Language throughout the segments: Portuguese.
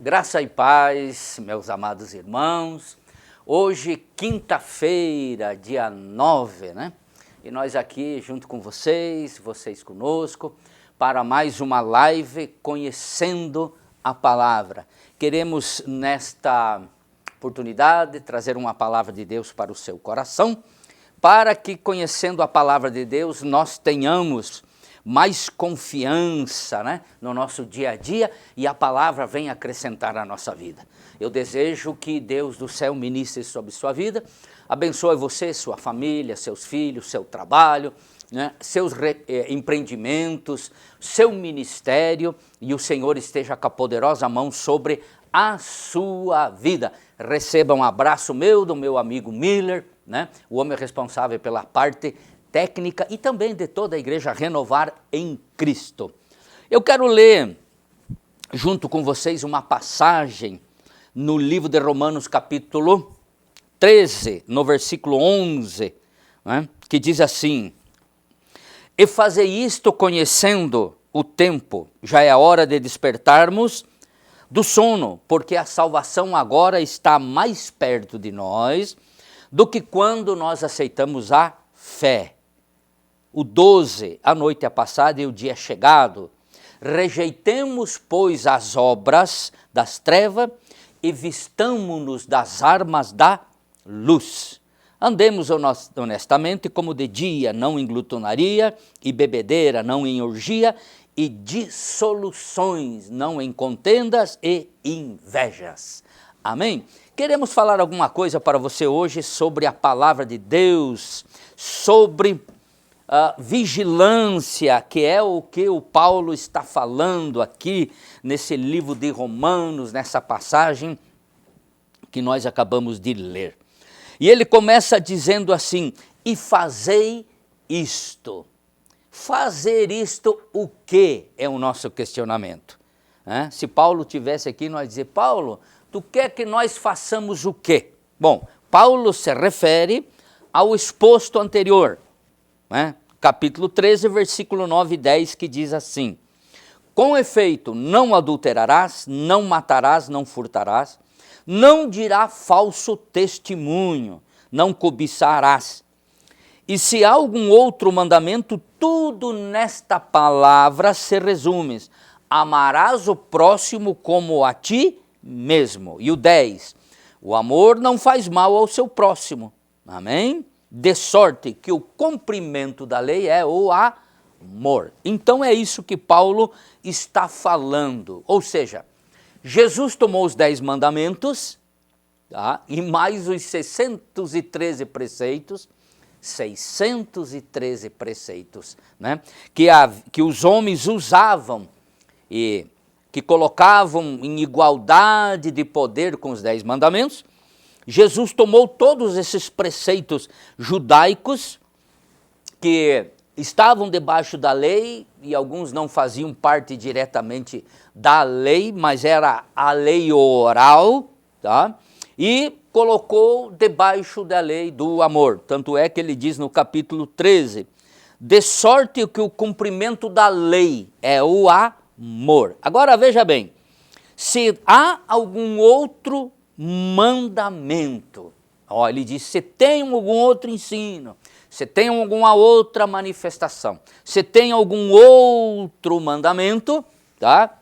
Graça e paz, meus amados irmãos. Hoje, quinta-feira, dia 9, né? E nós aqui junto com vocês conosco, para mais uma live conhecendo a palavra. Queremos nesta oportunidade trazer uma palavra de Deus para o seu coração, para que conhecendo a palavra de Deus nós tenhamos mais confiança, né, no nosso dia a dia e a palavra venha acrescentar na nossa vida. Eu desejo que Deus do céu ministre sobre sua vida, abençoe você, sua família, seus filhos, seu trabalho, né, seus empreendimentos, seu ministério, e o Senhor esteja com a poderosa mão sobre a sua vida. Receba um abraço do meu amigo Miller, né, o homem responsável pela parte técnica e também de toda a igreja Renovar em Cristo. Eu quero ler junto com vocês uma passagem no livro de Romanos capítulo 13, no versículo 11, né, que diz assim: E fazei isto conhecendo o tempo, já é a hora de despertarmos do sono, porque a salvação agora está mais perto de nós do que quando nós aceitamos a fé. O 12, a noite é passada e o dia é chegado. Rejeitemos, pois, as obras das trevas e vistamo-nos das armas da luz. Andemos honestamente como de dia, não em glutonaria e bebedeira, não em orgia e dissoluções, não em contendas e invejas. Amém? Queremos falar alguma coisa para você hoje sobre a palavra de Deus, sobre vigilância, que é o que o Paulo está falando aqui nesse livro de Romanos, nessa passagem que nós acabamos de ler. E ele começa dizendo assim: e fazei isto. Fazer isto o que é o nosso questionamento? Se Paulo tivesse aqui, nós dizer: Paulo, tu quer que nós façamos o quê? Bom, Paulo se refere ao exposto anterior, capítulo 13, versículo 9 e 10, que diz assim: Com efeito, não adulterarás, não matarás, não furtarás, não dirá falso testemunho, não cobiçarás. E se há algum outro mandamento, tudo nesta palavra se resume: amarás o próximo como a ti mesmo. E o 10, o amor não faz mal ao seu próximo. Amém? De sorte que o cumprimento da lei é o amor. Então é isso que Paulo está falando. Ou seja, Jesus tomou os 10 mandamentos, tá? E mais os 613 preceitos, 613 preceitos, né? Que os homens usavam e que colocavam em igualdade de poder com os 10 mandamentos. Jesus tomou todos esses preceitos judaicos que estavam debaixo da lei, e alguns não faziam parte diretamente da lei, mas era a lei oral, tá? E colocou debaixo da lei do amor. Tanto é que ele diz no capítulo 13, de sorte que o cumprimento da lei é o amor. Agora veja bem, se há algum outro mandamento, ele diz: se tem algum outro ensino, se tem alguma outra manifestação, se tem algum outro mandamento, tá?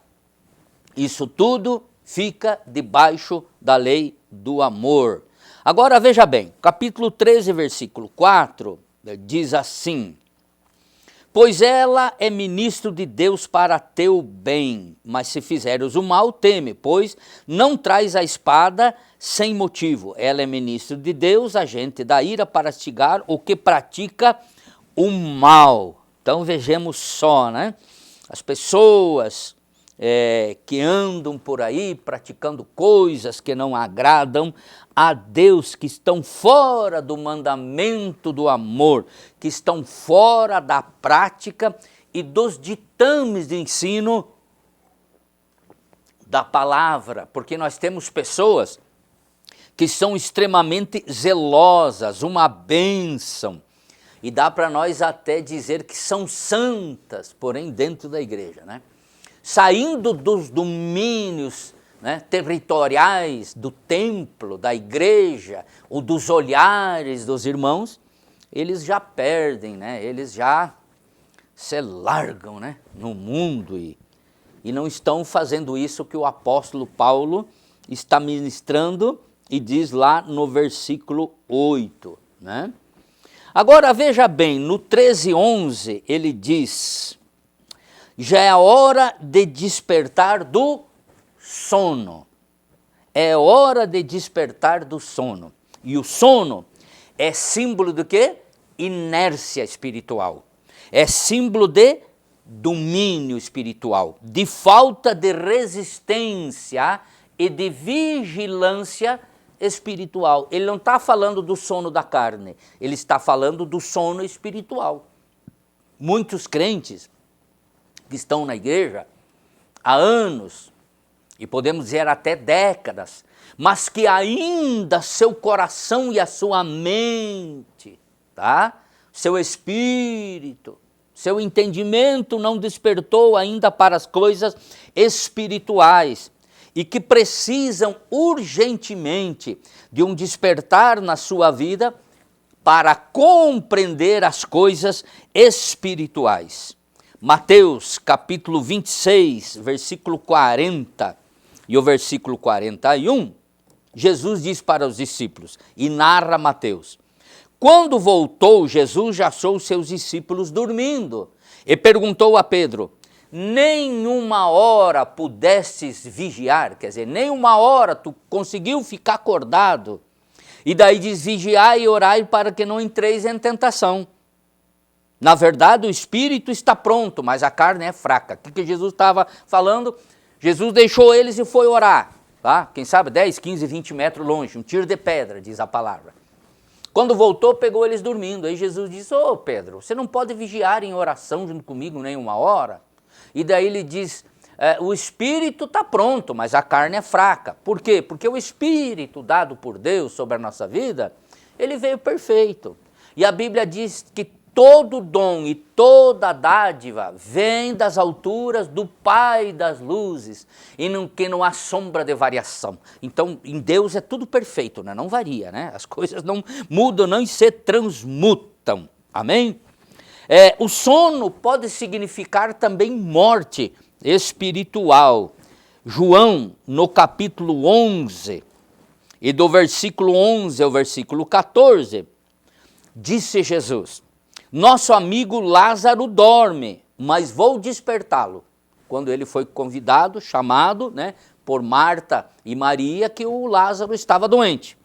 Isso tudo fica debaixo da lei do amor. Agora veja bem, capítulo 13, versículo 4, diz assim: Pois ela é ministro de Deus para teu bem, mas se fizeres o mal, teme, pois não traz a espada sem motivo. Ela é ministro de Deus, agente da ira, para castigar o que pratica o mal. Então vejamos só, né? As pessoas que andam por aí praticando coisas que não agradam a Deus, que estão fora do mandamento do amor, que estão fora da prática e dos ditames de ensino da palavra, porque nós temos pessoas que são extremamente zelosas, uma bênção, e dá para nós até dizer que são santas, porém dentro da igreja, né? Saindo dos domínios né, territoriais do templo, da igreja, ou dos olhares dos irmãos, eles já perdem, né, eles já se largam, né, no mundo e não estão fazendo isso que o apóstolo Paulo está ministrando e diz lá no versículo 8. Né? Agora veja bem, no 13:11 ele diz: já é a hora de despertar do sono. É hora de despertar do sono. E o sono é símbolo do quê? Inércia espiritual. É símbolo de domínio espiritual, de falta de resistência e de vigilância espiritual. Ele não está falando do sono da carne, ele está falando do sono espiritual. Muitos crentes que estão na igreja há anos, e podemos dizer até décadas, mas que ainda seu coração e a sua mente, tá? Seu espírito, seu entendimento não despertou ainda para as coisas espirituais e que precisam urgentemente de um despertar na sua vida para compreender as coisas espirituais. Mateus capítulo 26, versículo 40 e o versículo 41, Jesus diz para os discípulos, e narra Mateus: quando voltou, Jesus já achou seus discípulos dormindo e perguntou a Pedro: nenhuma hora pudestes vigiar? Quer dizer, nenhuma hora tu conseguiu ficar acordado? E daí diz: vigiai e orai para que não entreis em tentação. Na verdade, o espírito está pronto, mas a carne é fraca. O que Jesus estava falando? Jesus deixou eles e foi orar. Tá? Quem sabe 10, 15, 20 metros longe, um tiro de pedra, diz a palavra. Quando voltou, pegou eles dormindo. Aí Jesus disse: ô Pedro, você não pode vigiar em oração junto comigo nem uma hora? E daí ele diz: o espírito está pronto, mas a carne é fraca. Por quê? Porque o espírito dado por Deus sobre a nossa vida, ele veio perfeito. E a Bíblia diz que todo dom e toda dádiva vem das alturas do Pai das luzes, e que não há sombra de variação. Então, em Deus é tudo perfeito, né? Não varia, né? As coisas não mudam, não se transmutam. Amém? O sono pode significar também morte espiritual. João, no capítulo 11, e do versículo 11 ao versículo 14, disse Jesus: nosso amigo Lázaro dorme, mas vou despertá-lo. Quando ele foi convidado, chamado, né, por Marta e Maria, que o Lázaro estava doente.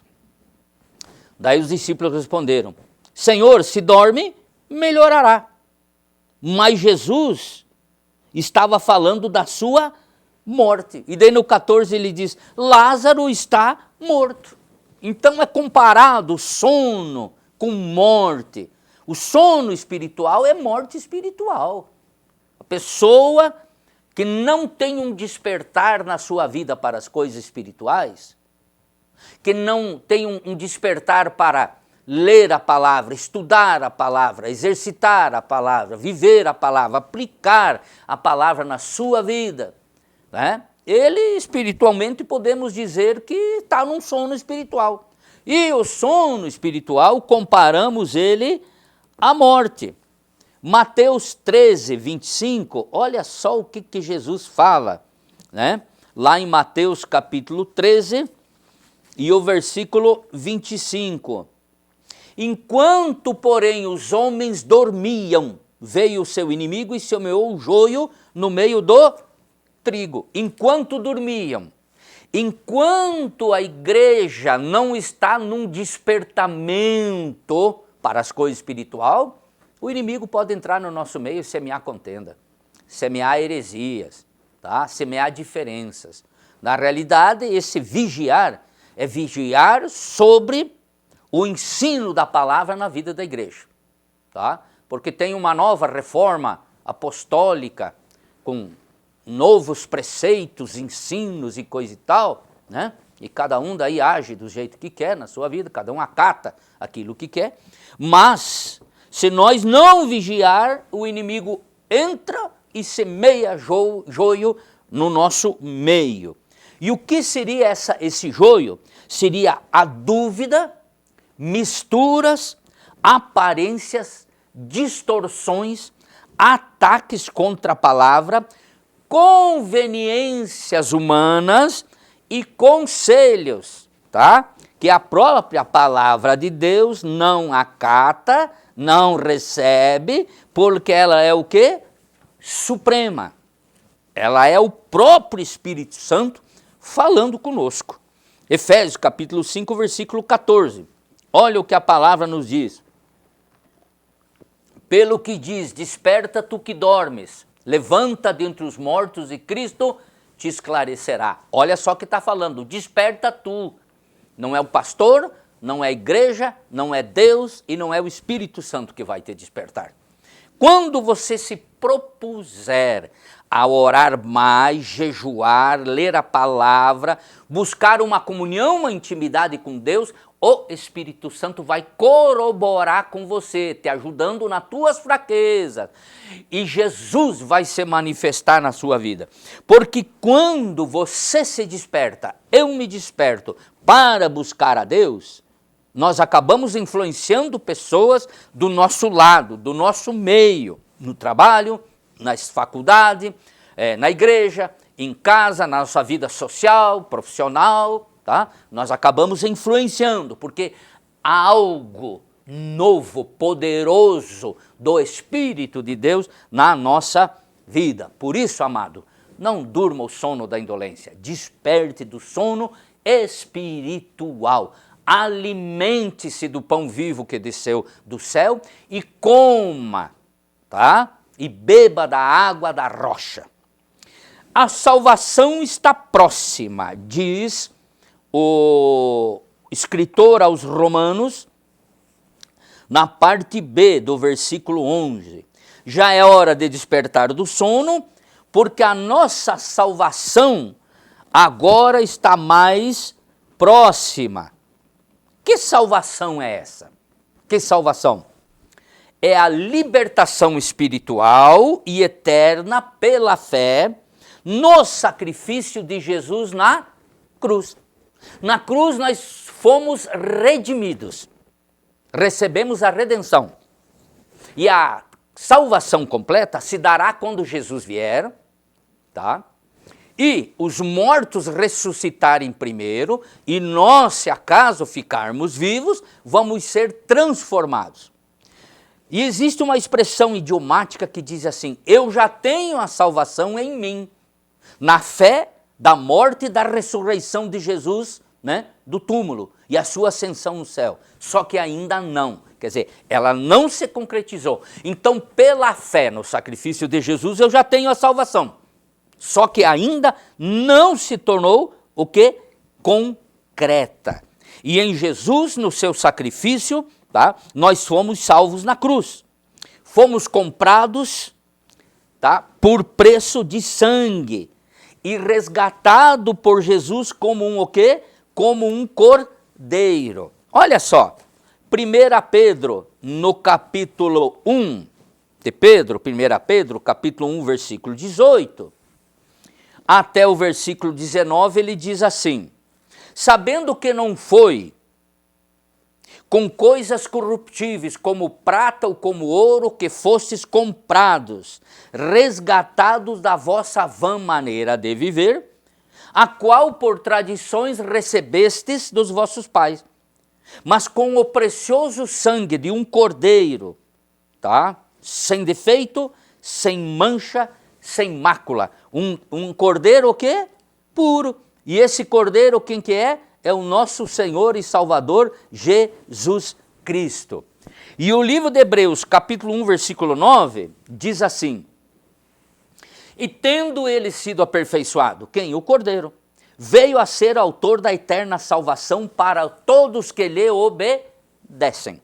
Daí os discípulos responderam: Senhor, se dorme, melhorará. Mas Jesus estava falando da sua morte. E daí no 14 ele diz: Lázaro está morto. Então é comparado sono com morte. O sono espiritual é morte espiritual. A pessoa que não tem um despertar na sua vida para as coisas espirituais, que não tem um despertar para ler a palavra, estudar a palavra, exercitar a palavra, viver a palavra, aplicar a palavra na sua vida, né? Ele espiritualmente podemos dizer que está num sono espiritual. E o sono espiritual comparamos ele à morte. Mateus 13, 25, olha só o que Jesus fala, né? Lá em Mateus capítulo 13 e o versículo 25. Enquanto, porém, os homens dormiam, veio o seu inimigo e semeou o joio no meio do trigo. Enquanto dormiam. Enquanto a igreja não está num despertamento para as coisas espirituais, o inimigo pode entrar no nosso meio e semear contenda, semear heresias, tá? Semear diferenças. Na realidade, esse vigiar é vigiar sobre o ensino da palavra na vida da igreja, tá? Porque tem uma nova reforma apostólica com novos preceitos, ensinos e coisa e tal, né? E cada um daí age do jeito que quer na sua vida, cada um acata aquilo que quer, mas se nós não vigiar, o inimigo entra e semeia joio no nosso meio. E o que seria esse joio? Seria a dúvida, misturas, aparências, distorções, ataques contra a palavra, conveniências humanas e conselhos, tá? Que a própria palavra de Deus não acata, não recebe, porque ela é o quê? Suprema. Ela é o próprio Espírito Santo falando conosco. Efésios capítulo 5, versículo 14. Olha o que a palavra nos diz. Pelo que diz, desperta tu que dormes, levanta dentre os mortos e Cristo te esclarecerá. Olha só o que está falando, desperta tu. Não é o pastor, não é a igreja, não é Deus e não é o Espírito Santo que vai te despertar. Quando você se propuser a orar mais, jejuar, ler a palavra, buscar uma comunhão, uma intimidade com Deus, o Espírito Santo vai corroborar com você, te ajudando nas tuas fraquezas. E Jesus vai se manifestar na sua vida. Porque quando você se desperta, eu me desperto para buscar a Deus, nós acabamos influenciando pessoas do nosso lado, do nosso meio, no trabalho, na faculdade, na igreja, em casa, na nossa vida social, profissional, tá? Nós acabamos influenciando, porque há algo novo, poderoso do Espírito de Deus na nossa vida. Por isso, amado, não durma o sono da indolência, desperte do sono espiritual. Alimente-se do pão vivo que desceu do céu e coma, tá? E beba da água da rocha. A salvação está próxima, diz o escritor aos Romanos, na parte B do versículo 11. Já é hora de despertar do sono, porque a nossa salvação agora está mais próxima. Que salvação é essa? Que salvação? É a libertação espiritual e eterna pela fé no sacrifício de Jesus na cruz. Na cruz nós fomos redimidos, recebemos a redenção. E a salvação completa se dará quando Jesus vier, tá? E os mortos ressuscitarem primeiro, e nós, se acaso ficarmos vivos, vamos ser transformados. E existe uma expressão idiomática que diz assim: eu já tenho a salvação em mim, na fé da morte e da ressurreição de Jesus, né, do túmulo, e a sua ascensão no céu. Só que ainda não, quer dizer, ela não se concretizou. Então, pela fé no sacrifício de Jesus, eu já tenho a salvação. Só que ainda não se tornou o quê? Concreta. E em Jesus, no seu sacrifício, tá, nós fomos salvos na cruz. Fomos comprados, tá, por preço de sangue e resgatado por Jesus como um o quê? Como um cordeiro. Olha só, 1 Pedro, no capítulo 1 de Pedro, 1 Pedro, capítulo 1, versículo 18, até o versículo 19, ele diz assim: sabendo que não foi com coisas corruptíveis, como prata ou como ouro, que fostes comprados, resgatados da vossa vã maneira de viver, a qual por tradições recebestes dos vossos pais, mas com o precioso sangue de um cordeiro, tá? Sem defeito, sem mancha, sem mácula. Um cordeiro o quê? Puro. E esse cordeiro quem que é? É o nosso Senhor e Salvador Jesus Cristo. E o livro de Hebreus, capítulo 1, versículo 9, diz assim: e tendo ele sido aperfeiçoado, quem? O cordeiro, veio a ser autor da eterna salvação para todos que lhe obedecem.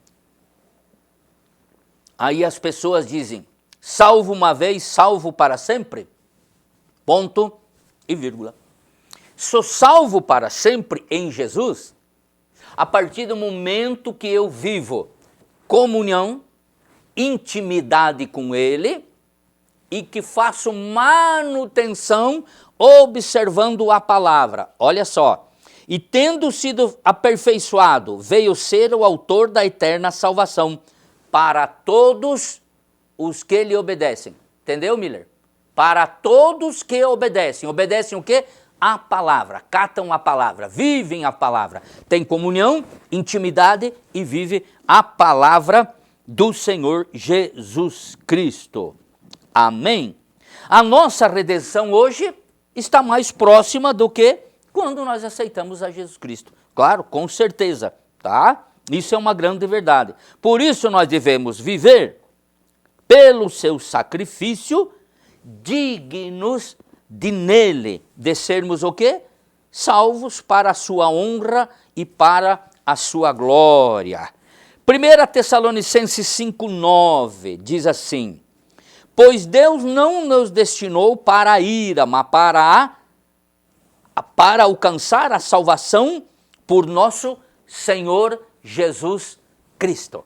Aí as pessoas dizem: salvo uma vez, salvo para sempre? Ponto e vírgula. Sou salvo para sempre em Jesus a partir do momento que eu vivo comunhão, intimidade com Ele e que faço manutenção observando a palavra. Olha só. E tendo sido aperfeiçoado, veio ser o autor da eterna salvação para todos os que lhe obedecem. Entendeu, Miller? Para todos que obedecem. Obedecem o quê? A palavra. Catam a palavra, vivem a palavra. Tem comunhão, intimidade e vive a palavra do Senhor Jesus Cristo. Amém? A nossa redenção hoje está mais próxima do que quando nós aceitamos a Jesus Cristo. Claro, com certeza, tá? Isso é uma grande verdade. Por isso nós devemos viver pelo seu sacrifício, dignos de nele, de sermos o quê? Salvos para a sua honra e para a sua glória. 1 Tessalonicenses 5,9 diz assim: pois Deus não nos destinou para a ira, mas para alcançar a salvação por nosso Senhor Jesus Cristo.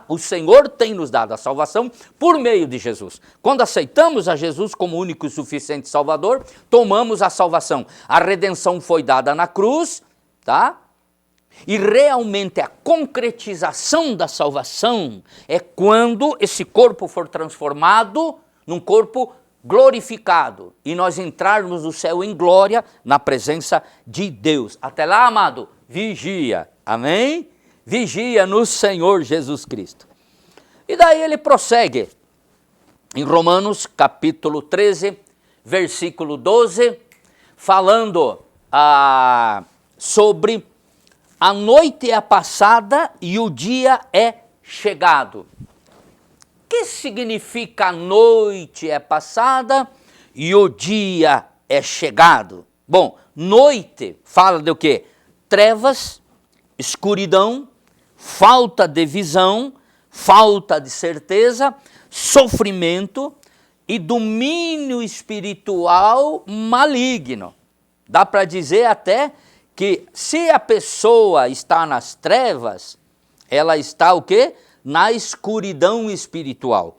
O Senhor tem nos dado a salvação por meio de Jesus. Quando aceitamos a Jesus como único e suficiente Salvador, tomamos a salvação. A redenção foi dada na cruz, tá? E realmente a concretização da salvação é quando esse corpo for transformado num corpo glorificado e nós entrarmos no céu em glória na presença de Deus. Até lá, amado, vigia. Amém? Vigia no Senhor Jesus Cristo. E daí ele prossegue em Romanos capítulo 13, versículo 12, falando sobre a noite é passada e o dia é chegado. O que significa a noite é passada e o dia é chegado? Bom, noite fala de o quê? Trevas, escuridão, falta de visão, falta de certeza, sofrimento e domínio espiritual maligno. Dá para dizer até que se a pessoa está nas trevas, ela está o quê? Na escuridão espiritual.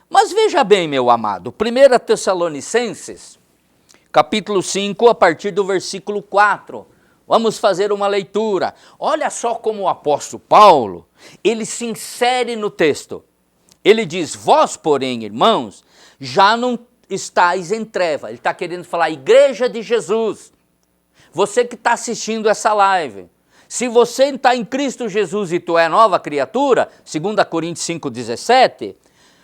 Mas veja bem, meu amado, 1 Tessalonicenses, capítulo 5, a partir do versículo 4. Vamos fazer uma leitura. Olha só como o apóstolo Paulo, ele se insere no texto. Ele diz, vós, porém, irmãos, já não estáis em treva. Ele está querendo falar, igreja de Jesus. Você que está assistindo essa live, se você está em Cristo Jesus e tu é nova criatura, 2 Coríntios 5,17,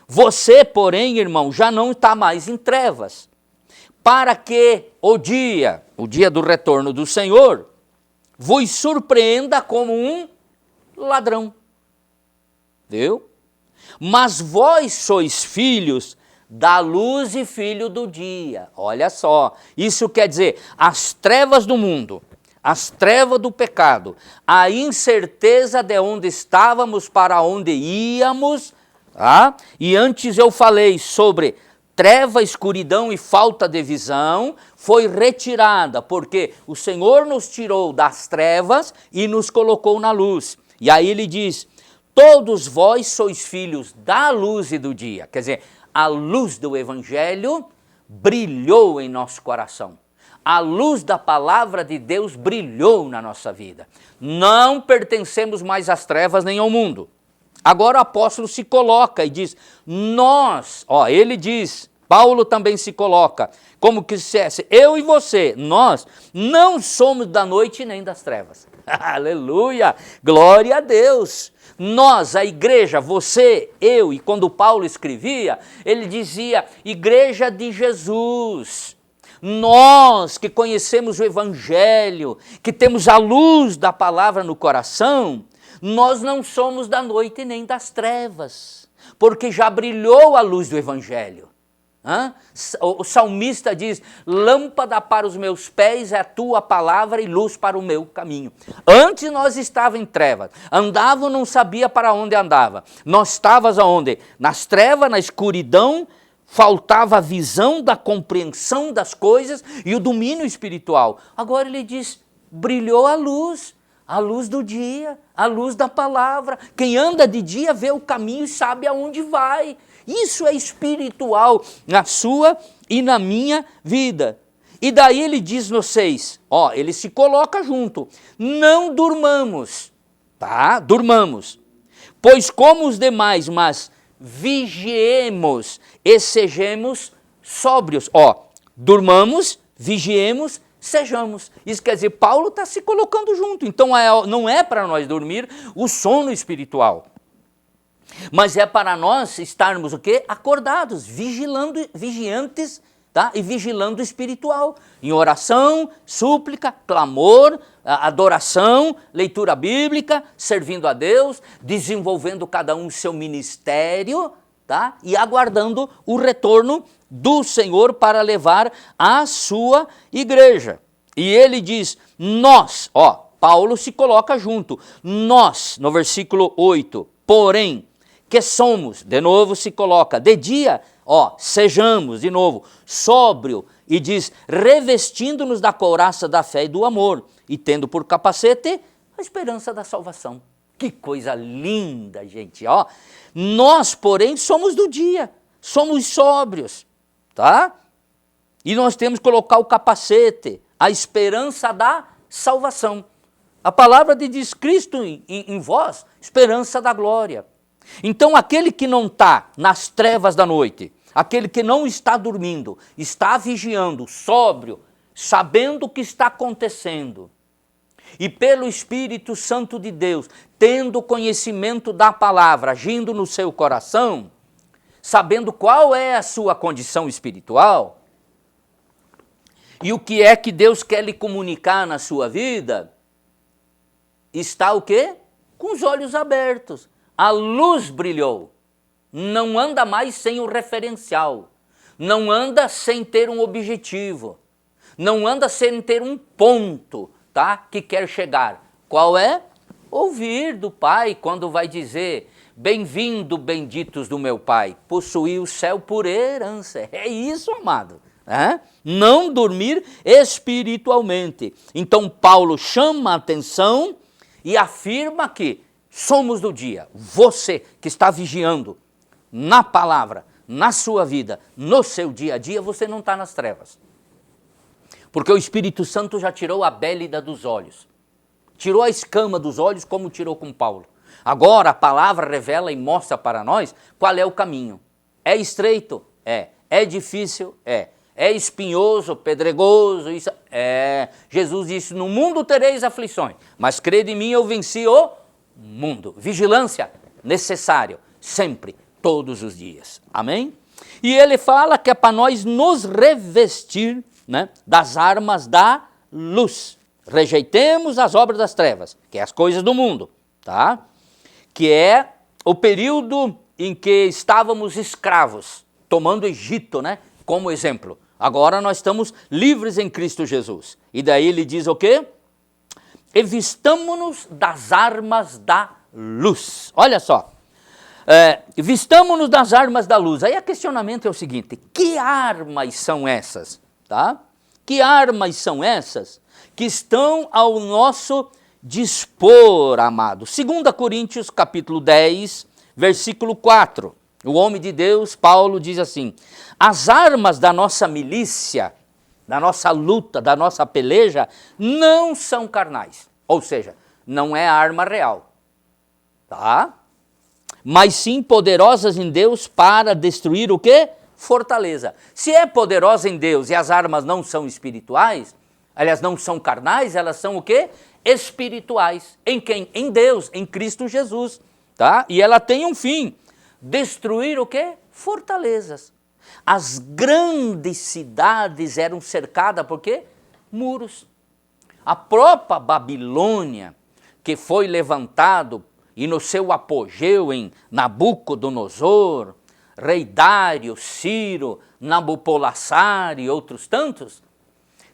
você, porém, irmão, já não está mais em trevas, para que o dia do retorno do Senhor, vos surpreenda como um ladrão. Viu? Mas vós sois filhos da luz e filho do dia. Olha só, isso quer dizer, as trevas do mundo, as trevas do pecado, a incerteza de onde estávamos, para onde íamos, tá? E antes eu falei sobre treva, escuridão e falta de visão, foi retirada, porque o Senhor nos tirou das trevas e nos colocou na luz. E aí ele diz, todos vós sois filhos da luz e do dia. Quer dizer, a luz do Evangelho brilhou em nosso coração. A luz da palavra de Deus brilhou na nossa vida. Não pertencemos mais às trevas nem ao mundo. Agora o apóstolo se coloca e diz, nós, ele diz, Paulo também se coloca, como que dissesse, eu e você, nós não somos da noite nem das trevas. Aleluia, glória a Deus. Nós, a igreja, você, eu, e quando Paulo escrevia, ele dizia, igreja de Jesus. Nós que conhecemos o Evangelho, que temos a luz da palavra no coração, nós não somos da noite nem das trevas, porque já brilhou a luz do Evangelho. O salmista diz, lâmpada para os meus pés é a tua palavra e luz para o meu caminho. Antes nós estávamos em trevas, andava, não sabia para onde andava. Nós estávamos aonde? Nas trevas, na escuridão, faltava a visão da compreensão das coisas e o domínio espiritual. Agora ele diz, brilhou a luz, A luz do dia, a luz da palavra. Quem anda de dia vê o caminho e sabe aonde vai. Isso é espiritual na sua e na minha vida. E daí ele diz no 6, ele se coloca junto. Não durmamos, tá? Durmamos. Pois como os demais, mas vigiemos e sejamos sóbrios. Durmamos, vigiemos, sejamos. Isso quer dizer, Paulo está se colocando junto. Então não é para nós dormir o sono espiritual, mas é para nós estarmos o quê? Acordados, vigiantes, tá? E vigilando o espiritual, em oração, súplica, clamor, adoração, leitura bíblica, servindo a Deus, desenvolvendo cada um seu ministério, tá? E aguardando o retorno do Senhor para levar a sua igreja. E ele diz, nós, Paulo se coloca junto, nós, no versículo 8, porém, que somos, de novo se coloca, de dia, sejamos, de novo, sóbrio, e diz, revestindo-nos da couraça da fé e do amor, e tendo por capacete a esperança da salvação. Que coisa linda, gente, Nós, porém, somos do dia, somos sóbrios, tá? E nós temos que colocar o capacete, a esperança da salvação. A palavra diz, Cristo em vós, esperança da glória. Então aquele que não está nas trevas da noite, aquele que não está dormindo, está vigiando, sóbrio, sabendo o que está acontecendo, e pelo Espírito Santo de Deus, tendo conhecimento da palavra, agindo no seu coração, sabendo qual é a sua condição espiritual, e o que é que Deus quer lhe comunicar na sua vida, está o quê? Com os olhos abertos. A luz brilhou, não anda mais sem o referencial, não anda sem ter um objetivo, não anda sem ter um ponto, tá? Que quer chegar. Qual é? Ouvir do Pai quando vai dizer, bem-vindo, benditos do meu Pai, possuir o céu por herança. É isso, amado. Não dormir espiritualmente. Então Paulo chama a atenção e afirma que somos do dia. Você que está vigiando na palavra, na sua vida, no seu dia a dia, você não está nas trevas. Porque o Espírito Santo já tirou a bélida dos olhos. Tirou a escama dos olhos como tirou com Paulo. Agora a palavra revela e mostra para nós qual é o caminho. É estreito? É. É difícil? É. É espinhoso, pedregoso? Isso é. Jesus disse, no mundo tereis aflições, mas crede em mim, eu venci o mundo. Vigilância necessário, sempre, todos os dias. Amém? E ele fala que é para nós nos revestir, das armas da luz. Rejeitemos as obras das trevas, que é as coisas do mundo, tá? Que é o período em que estávamos escravos, tomando o Egito, como exemplo. Agora nós estamos livres em Cristo Jesus. E daí ele diz o quê? Vistamo-nos das armas da luz. Olha só, vistamo-nos das armas da luz. Aí o questionamento é o seguinte, que armas são essas? Tá? Que armas são essas que estão ao nosso dispor, amado? 2 Coríntios capítulo 10, versículo 4. O homem de Deus, Paulo, diz assim, as armas da nossa milícia, da nossa luta, da nossa peleja, não são carnais. Ou seja, não é arma real, tá? Mas sim poderosas em Deus para destruir o quê? Fortaleza. Se é poderosa em Deus e as armas não são espirituais, aliás, não são carnais, elas são o quê? Espirituais. Em quem? Em Deus, em Cristo Jesus, tá? E ela tem um fim, destruir o quê? Fortalezas. As grandes cidades eram cercadas por quê? Muros. A própria Babilônia, que foi levantado e no seu apogeu em Nabucodonosor, Rei Dário, Ciro, Nabopolassar e outros tantos,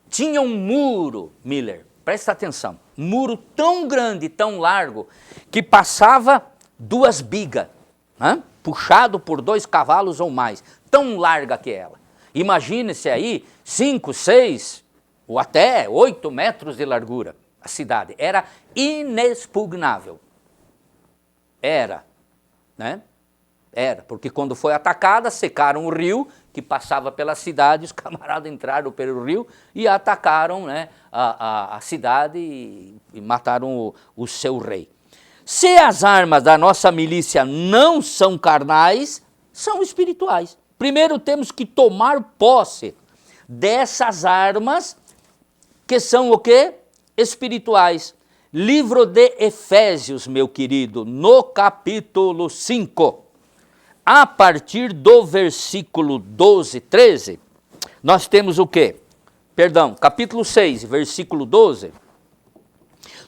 tinha um muro, Miller, presta atenção, um muro tão grande, tão largo, que passava 2 bigas, puxado por 2 cavalos ou mais, tão larga que ela. Imagine-se aí 5, 6 ou até 8 metros de largura, a cidade, era inexpugnável. Era, né? Era, porque quando foi atacada, secaram o rio que passava pela cidade, os camaradas entraram pelo rio e atacaram, né, a cidade e mataram o seu rei. Se as armas da nossa milícia não são carnais, são espirituais. Primeiro temos que tomar posse dessas armas que são o quê? Espirituais. Livro de Efésios, meu querido, no capítulo 5. A partir do versículo 12, 13, nós temos o quê? Perdão, capítulo 6, versículo 12,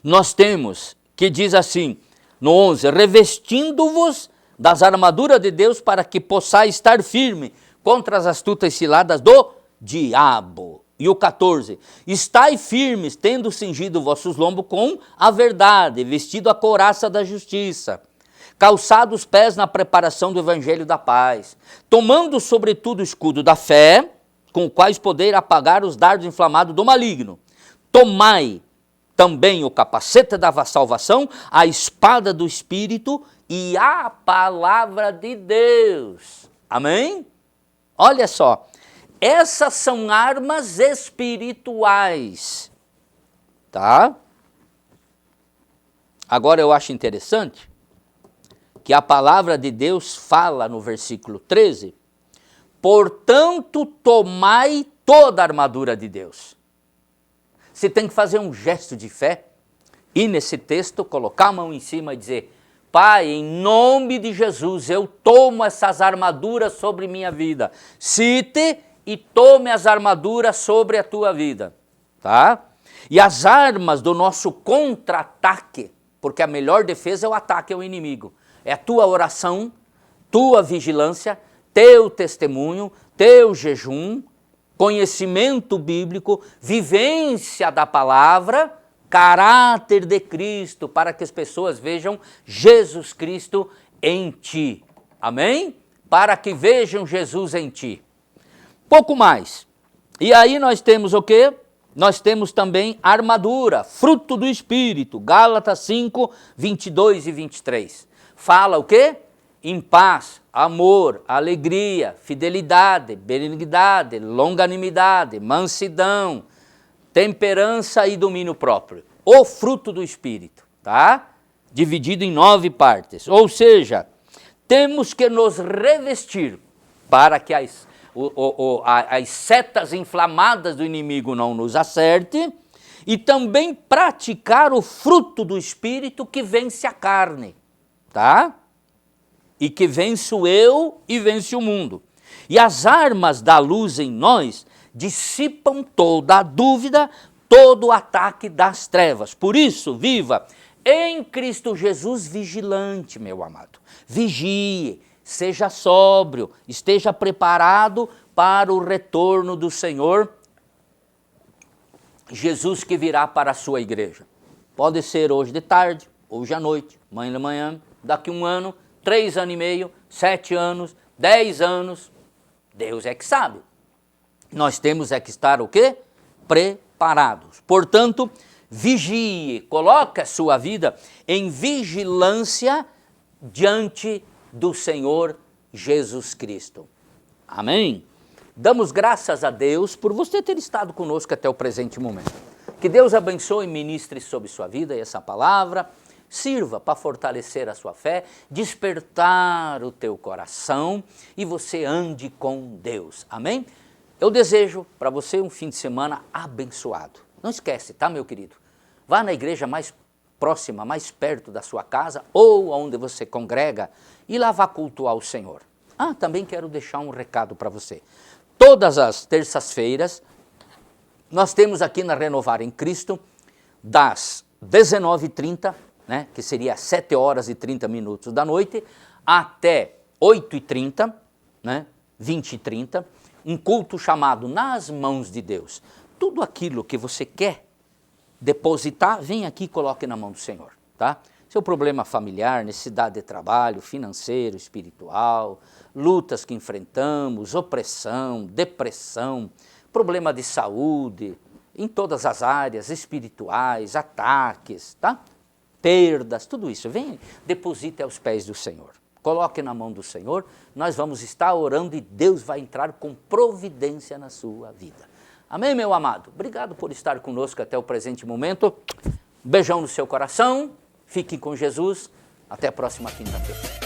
nós temos que diz assim, no 11, revestindo-vos das armaduras de Deus para que possais estar firme contra as astutas ciladas do diabo. E o 14, estai firmes, tendo cingido vossos lombos com a verdade, vestido a couraça da justiça, calçado os pés na preparação do evangelho da paz, tomando sobretudo o escudo da fé, com o quais poder apagar os dardos inflamados do maligno. Tomai também o capacete da salvação, a espada do Espírito e a palavra de Deus. Amém? Olha só, essas são armas espirituais, tá? Agora eu acho interessante que a palavra de Deus fala no versículo 13, portanto tomai toda a armadura de Deus. Você tem que fazer um gesto de fé e nesse texto colocar a mão em cima e dizer, Pai, em nome de Jesus, eu tomo essas armaduras sobre minha vida. Cite e tome as armaduras sobre a tua vida, tá? E as armas do nosso contra-ataque, porque a melhor defesa é o ataque ao inimigo. É a tua oração, tua vigilância, teu testemunho, teu jejum, conhecimento bíblico, vivência da palavra, caráter de Cristo, para que as pessoas vejam Jesus Cristo em ti. Amém? Para que vejam Jesus em ti. Pouco mais. E aí nós temos o quê? Nós temos também armadura, fruto do Espírito, Gálatas 5, 22 e 23. Fala o quê? Em paz, amor, alegria, fidelidade, benignidade, longanimidade, mansidão, temperança e domínio próprio. O fruto do Espírito, tá? Dividido em 9 partes. Ou seja, temos que nos revestir para que as setas inflamadas do inimigo não nos acertem e também praticar o fruto do Espírito que vence a carne, tá? E que vence o eu e vence o mundo. E as armas da luz em nós dissipam toda a dúvida, todo o ataque das trevas. Por isso, viva em Cristo Jesus vigilante, meu amado. Vigie, seja sóbrio, esteja preparado para o retorno do Senhor Jesus que virá para a sua igreja. Pode ser hoje de tarde, hoje à noite, amanhã de manhã, daqui 1 ano, 3 anos e meio, 7 anos, 10 anos. Deus é que sabe. Nós temos é que estar o quê? Preparados. Portanto, vigie, coloque a sua vida em vigilância diante do Senhor Jesus Cristo. Amém? Damos graças a Deus por você ter estado conosco até o presente momento. Que Deus abençoe e ministre sobre sua vida essa palavra, sirva para fortalecer a sua fé, despertar o teu coração e você ande com Deus. Amém? Eu desejo para você um fim de semana abençoado. Não esquece, tá, meu querido? Vá na igreja mais próxima, mais perto da sua casa ou onde você congrega e lá vá cultuar o Senhor. Ah, também quero deixar um recado para você. Todas as terças-feiras, nós temos aqui na Renovar em Cristo, das 19h30, né, que seria 7 horas e 30 minutos da noite, até 8h30, né, 20h30, um culto chamado Nas Mãos de Deus. Tudo aquilo que você quer depositar, vem aqui e coloque na mão do Senhor, tá? Seu problema familiar, necessidade de trabalho, financeiro, espiritual, lutas que enfrentamos, opressão, depressão, problema de saúde, em todas as áreas, espirituais, ataques, tá? Perdas, tudo isso. Vem, deposite aos pés do Senhor. Coloque na mão do Senhor, nós vamos estar orando e Deus vai entrar com providência na sua vida. Amém, meu amado? Obrigado por estar conosco até o presente momento. Beijão no seu coração, fique com Jesus, até a próxima quinta-feira.